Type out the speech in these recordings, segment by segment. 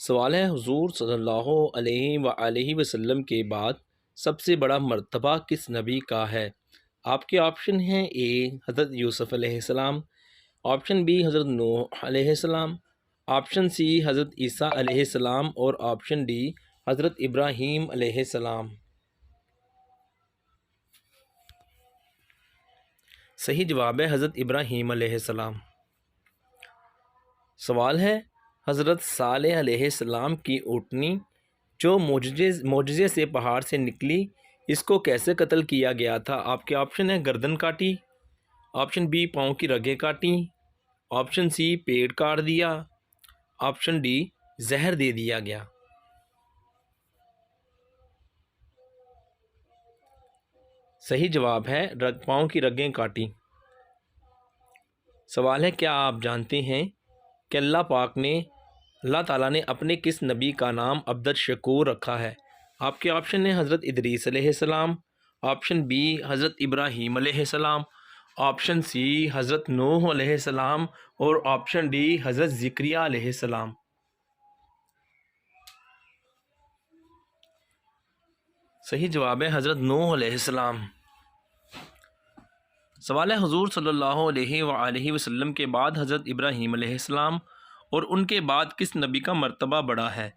سوال ہے حضور صلی اللہ علیہ وآلہ وسلم کے بعد سب سے بڑا مرتبہ کس نبی کا ہے؟ آپ کے آپشن ہیں: اے حضرت یوسف علیہ السلام، آپشن بی حضرت نوح علیہ السلام، آپشن سی حضرت عیسیٰ علیہ السلام اور آپشن ڈی حضرت ابراہیم علیہ السلام۔ صحیح جواب ہے حضرت ابراہیم علیہ السلام۔ سوال ہے حضرت صالح علیہ السلام کی اونٹنی جو معجزے سے پہاڑ سے نکلی، اس کو کیسے قتل کیا گیا تھا؟ آپ کے آپشن ہیں: گردن کاٹی، آپشن بی پاؤں کی رگیں کاٹیں، آپشن سی پیٹ کاٹ دیا، آپشن ڈی زہر دے دیا گیا۔ صحیح جواب ہے پاؤں کی رگیں کاٹی۔ سوال ہے کیا آپ جانتے ہیں کہ اللہ تعالیٰ نے اپنے کس نبی کا نام عبد الشکور رکھا ہے؟ آپ کے آپشن ہیں: حضرت ادریس علیہ السلام، آپشن بی حضرت ابراہیم علیہ السلام، آپشن سی حضرت نوح علیہ السلام اور آپشن ڈی حضرت زکریا علیہ السلام۔ صحیح جواب ہے حضرت نوح علیہ السلام۔ سوال ہے حضور صلی اللہ علیہ وآلہ وسلم کے بعد حضرت ابراہیم علیہ السلام اور ان کے بعد کس نبی کا مرتبہ بڑا ہے؟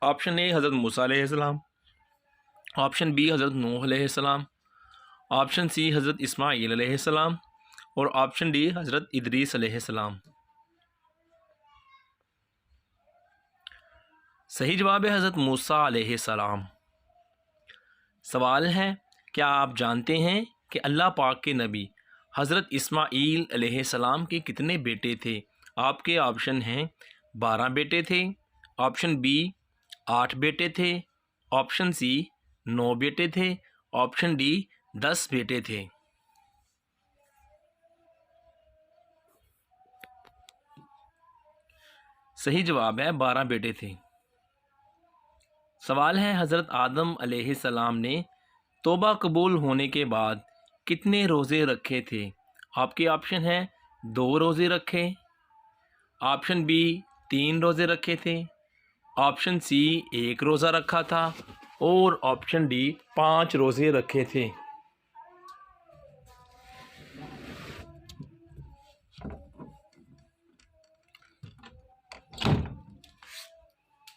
آپشن اے حضرت موسیٰ علیہ السلام، آپشن بی حضرت نوح علیہ السلام، آپشن سی حضرت اسماعیل علیہ السلام اور آپشن ڈی حضرت ادریس علیہ السلام۔ صحیح جواب ہے حضرت موسیٰ علیہ السلام۔ سوال ہے کیا آپ جانتے ہیں کہ اللہ پاک کے نبی حضرت اسماعیل علیہ السلام کے کتنے بیٹے تھے؟ آپ کے آپشن ہیں: 12 بیٹے تھے، آپشن بی 8 بیٹے تھے، آپشن سی 9 بیٹے تھے، آپشن ڈی 10 بیٹے تھے۔ صحیح جواب ہے 12 بیٹے تھے۔ سوال ہے حضرت آدم علیہ السلام نے توبہ قبول ہونے کے بعد کتنے روزے رکھے تھے؟ آپ کے آپشن ہیں: 2 روزے رکھے، آپشن بی 3 روزے رکھے تھے، آپشن سی 1 روزہ رکھا تھا اور آپشن ڈی 5 روزے رکھے تھے۔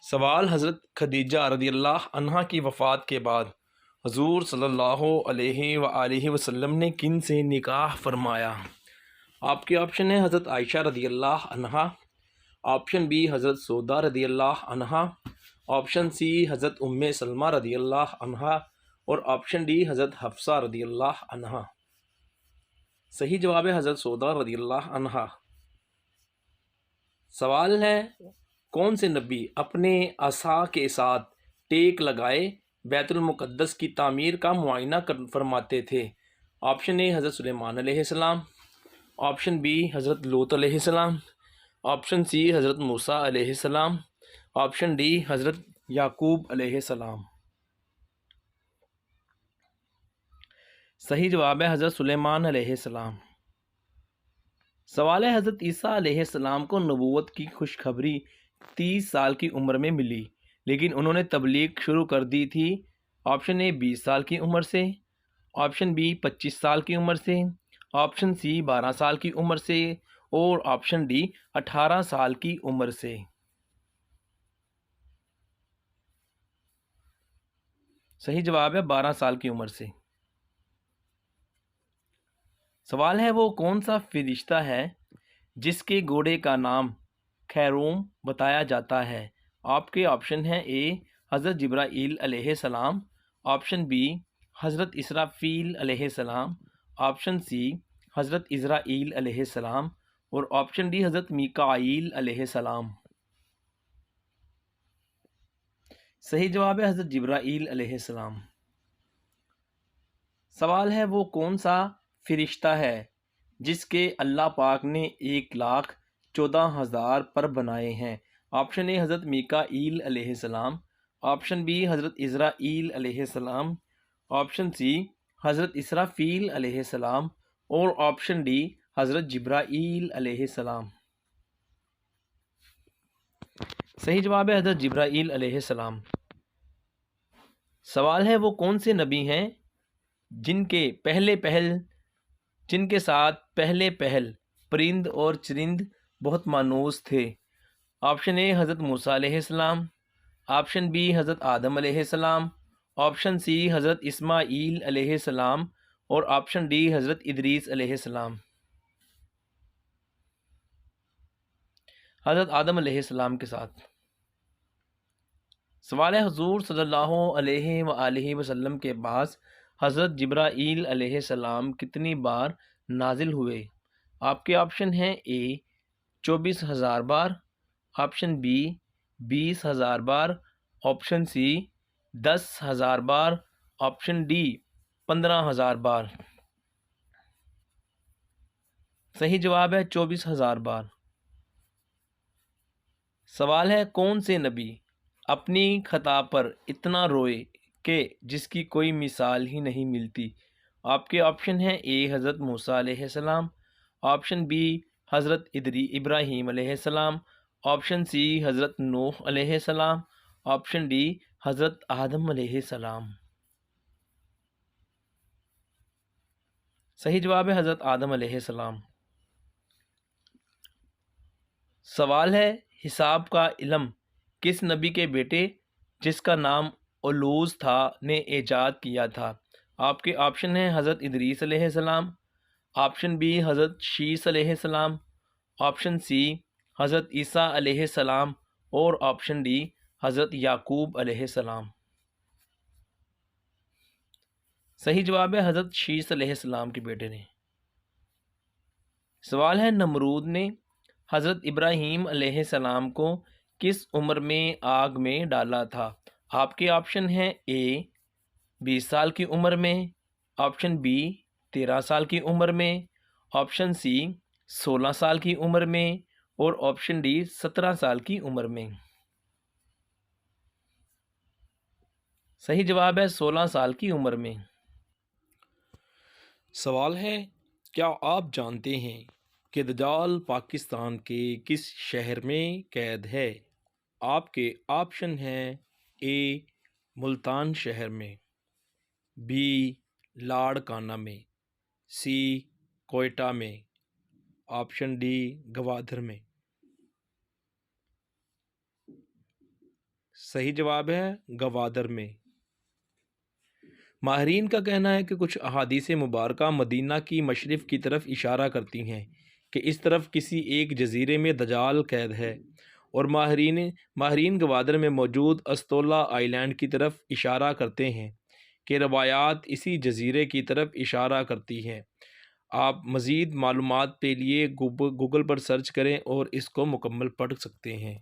سوال حضرت خدیجہ رضی اللہ عنہا کی وفات کے بعد حضور صلی اللہ علیہ وآلہ وسلم نے کن سے نکاح فرمایا؟ آپ کے آپشن ہیں: حضرت عائشہ رضی اللہ عنہا، آپشن بی حضرت سودا رضی اللہ عنہا، آپشن سی حضرت ام سلمہ رضی اللہ عنہا اور آپشن ڈی حضرت حفصہ رضی اللہ عنہا۔ صحیح جواب ہے حضرت سودا رضی اللہ عنہا۔ سوال ہے کون سے نبی اپنے عصا کے ساتھ ٹیک لگائے بیت المقدس کی تعمیر کا معائنہ فرماتے تھے؟ آپشن اے حضرت سلیمان علیہ السلام، آپشن بی حضرت لوط علیہ السلام، آپشن سی حضرت موسیٰ علیہ السلام، آپشن ڈی حضرت یعقوب علیہ السلام۔ صحیح جواب ہے حضرت سلیمان علیہ السلام۔ سوال ہے حضرت عیسیٰ علیہ السلام کو نبوت کی خوشخبری 30 سال کی عمر میں ملی، لیکن انہوں نے تبلیغ شروع کر دی تھی۔ آپشن اے 20 سال کی عمر سے، آپشن بی 25 سال کی عمر سے، آپشن سی 12 سال کی عمر سے اور آپشن ڈی 18 سال کی عمر سے۔ صحیح جواب ہے 12 سال کی عمر سے۔ سوال ہے وہ کون سا فرشتہ ہے جس کے گھوڑے کا نام خیروم بتایا جاتا ہے؟ آپ کے آپشن ہیں: اے حضرت جبرائیل علیہ السلام، آپشن بی حضرت اسرافیل علیہ السلام، آپشن سی حضرت عزرائیل علیہ السلام اور آپشن ڈی حضرت میکائیل علیہ السلام۔ صحیح جواب ہے حضرت جبرائیل علیہ السلام۔ سوال ہے وہ کون سا فرشتہ ہے جس کے اللہ پاک نے 1,14,000 پر بنائے ہیں؟ آپشن اے حضرت میکائیل علیہ السلام، آپشن بی حضرت عزرائیل علیہ السلام، آپشن سی حضرت اسرافیل علیہ السلام اور آپشن ڈی حضرت جبرائیل علیہ السلام۔ صحیح جواب ہے حضرت جبرائیل علیہ السلام۔ سوال ہے وہ کون سے نبی ہیں جن کے ساتھ پہلے پہل پرند اور چرند بہت مانوس تھے؟ آپشن اے حضرت موسیٰ علیہ السلام، آپشن بی حضرت آدم علیہ السلام، آپشن سی حضرت اسماعیل علیہ السلام اور آپشن ڈی حضرت ادریس علیہ السلام۔ حضرت آدم علیہ السلام کے ساتھ۔ سوال ہے حضور صلی اللہ علیہ وآلہ وسلم کے پاس حضرت جبرائیل علیہ السلام کتنی بار نازل ہوئے؟ آپ کے آپشن ہیں اے 24,000 بار، آپشن بی 20,000 بار، آپشن سی 10,000 بار، آپشن ڈی 15,000 بار۔ صحیح جواب ہے 24,000 بار۔ سوال ہے کون سے نبی اپنی خطا پر اتنا روئے کہ جس کی کوئی مثال ہی نہیں ملتی؟ آپ کے آپشن ہیں اے حضرت موسیٰ علیہ السلام، آپشن بی حضرت ابراہیم علیہ السلام، آپشن سی حضرت نوح علیہ السلام، آپشن ڈی حضرت آدم علیہ السلام۔ صحیح جواب ہے حضرت آدم علیہ السلام۔ سوال ہے حساب کا علم کس نبی کے بیٹے جس کا نام علوز تھا نے ایجاد کیا تھا؟ آپ کے آپشن ہیں حضرت ادریس علیہ السلام، آپشن بی حضرت شیس علیہ السلام، آپشن سی حضرت عیسیٰ علیہ السلام اور آپشن ڈی حضرت یعقوب علیہ السلام۔ صحیح جواب ہے حضرت شیس علیہ السلام کے بیٹے نے۔ سوال ہے نمرود نے حضرت ابراہیم علیہ السلام کو کس عمر میں آگ میں ڈالا تھا؟ آپ کے آپشن ہیں اے 20 سال کی عمر میں، آپشن بی 13 سال کی عمر میں، آپشن سی 16 سال کی عمر میں اور آپشن ڈی 17 سال کی عمر میں۔ صحیح جواب ہے 16 سال کی عمر میں۔ سوال ہے کیا آپ جانتے ہیں کہ دجال پاکستان کے کس شہر میں قید ہے؟ آپ کے آپشن ہیں اے ملتان شہر میں، بی لاڑکانہ میں، سی کوئٹہ میں، آپشن ڈی گوادر میں۔ صحیح جواب ہے گوادر میں۔ ماہرین کا کہنا ہے کہ کچھ احادیث مبارکہ مدینہ کی مشرق کی طرف اشارہ کرتی ہیں کہ اس طرف کسی ایک جزیرے میں دجال قید ہے، اور ماہرین گوادر میں موجود استولا آئی لینڈ کی طرف اشارہ کرتے ہیں کہ روایات اسی جزیرے کی طرف اشارہ کرتی ہیں۔ آپ مزید معلومات کے لیے گوگل پر سرچ کریں اور اس کو مکمل پڑھ سکتے ہیں۔